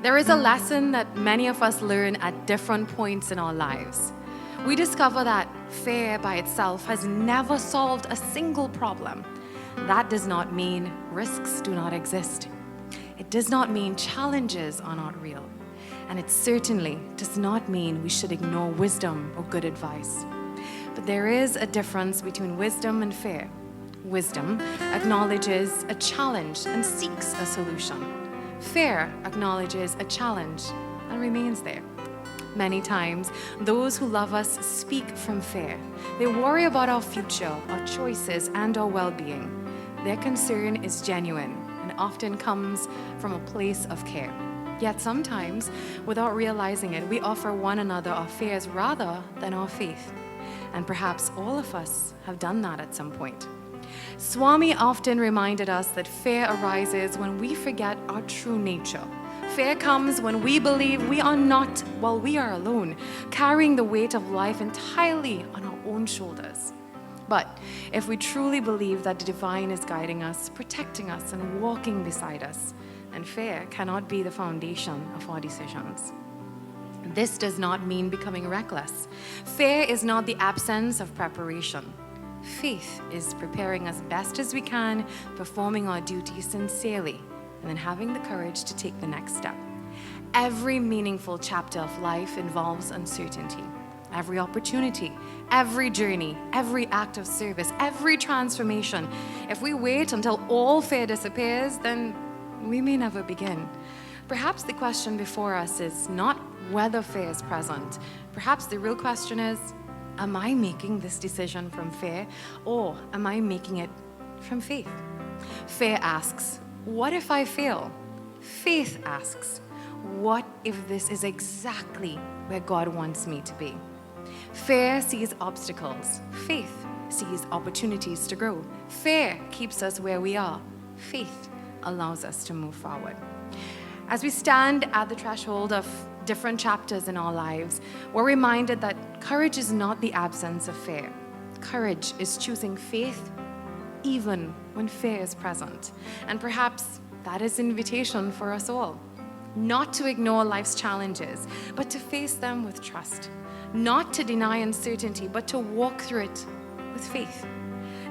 There is a lesson that many of us learn at different points in our lives. We discover that fear by itself has never solved a single problem. That does not mean risks do not exist. It does not mean challenges are not real. And it certainly does not mean we should ignore wisdom or good advice. But there is a difference between wisdom and fear. Wisdom acknowledges a challenge and seeks a solution. Fear acknowledges a challenge and remains there. Many times, those who love us speak from fear. They worry about our future, our choices, and our well-being. Their concern is genuine and often comes from a place of care. Yet sometimes, without realizing it, we offer one another our fears rather than our faith. And perhaps all of us have done that at some point. Swami often reminded us that fear arises when we forget our true nature. Fear comes when we believe we are not, while we are alone, carrying the weight of life entirely on our own shoulders. But if we truly believe that the divine is guiding us, protecting us, and walking beside us, then fear cannot be the foundation of our decisions. This does not mean becoming reckless. Fear is not the absence of preparation. Faith is preparing as best as we can, performing our duties sincerely, and then having the courage to take the next step. Every meaningful chapter of life involves uncertainty. Every opportunity, every journey, every act of service, every transformation. If we wait until all fear disappears, then we may never begin. Perhaps the question before us is not whether fear is present. Perhaps the real question is, am I making this decision from fear, or am I making it from faith? Fear asks, what if I fail? Faith asks, what if this is exactly where God wants me to be? Fear sees obstacles. Faith sees opportunities to grow. Fear keeps us where we are. Faith allows us to move forward. As we stand at the threshold of different chapters in our lives, we're reminded that courage is not the absence of fear. Courage is choosing faith even when fear is present. And perhaps that is an invitation for us all. Not to ignore life's challenges, but to face them with trust. Not to deny uncertainty, but to walk through it with faith.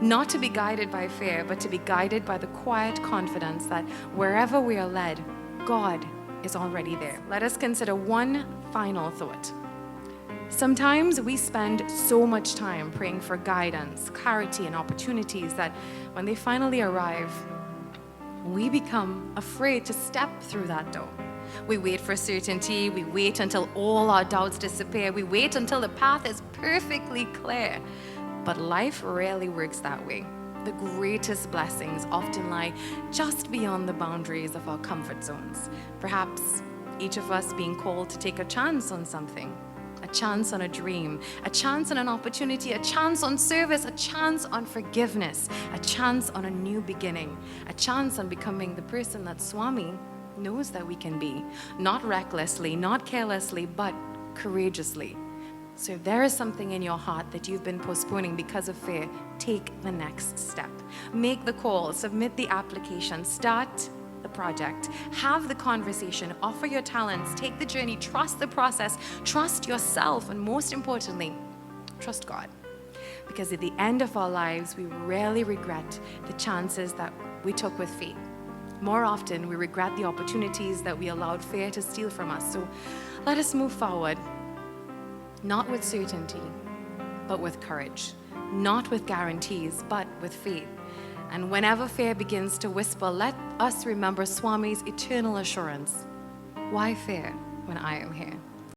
Not to be guided by fear, but to be guided by the quiet confidence that wherever we are led, God is already there. Let us consider one final thought. Sometimes we spend so much time praying for guidance, clarity, and opportunities that when they finally arrive, we become afraid to step through that door. We wait for certainty, we wait until all our doubts disappear, we wait until the path is perfectly clear. But life rarely works that way. The greatest blessings often lie just beyond the boundaries of our comfort zones. Perhaps each of us being called to take a chance on something, a chance on a dream, a chance on an opportunity, a chance on service, a chance on forgiveness, a chance on a new beginning, a chance on becoming the person that Swami knows that we can be, not recklessly, not carelessly, but courageously. So if there is something in your heart that you've been postponing because of fear, take the next step. Make the call, submit the application, start the project, have the conversation, offer your talents, take the journey, trust the process, trust yourself, and most importantly, trust God. Because at the end of our lives, we rarely regret the chances that we took with faith. More often, we regret the opportunities that we allowed fear to steal from us. So let us move forward. Not with certainty, but with courage. Not with guarantees, but with faith. And whenever fear begins to whisper, let us remember Swami's eternal assurance. Why fear when I am here?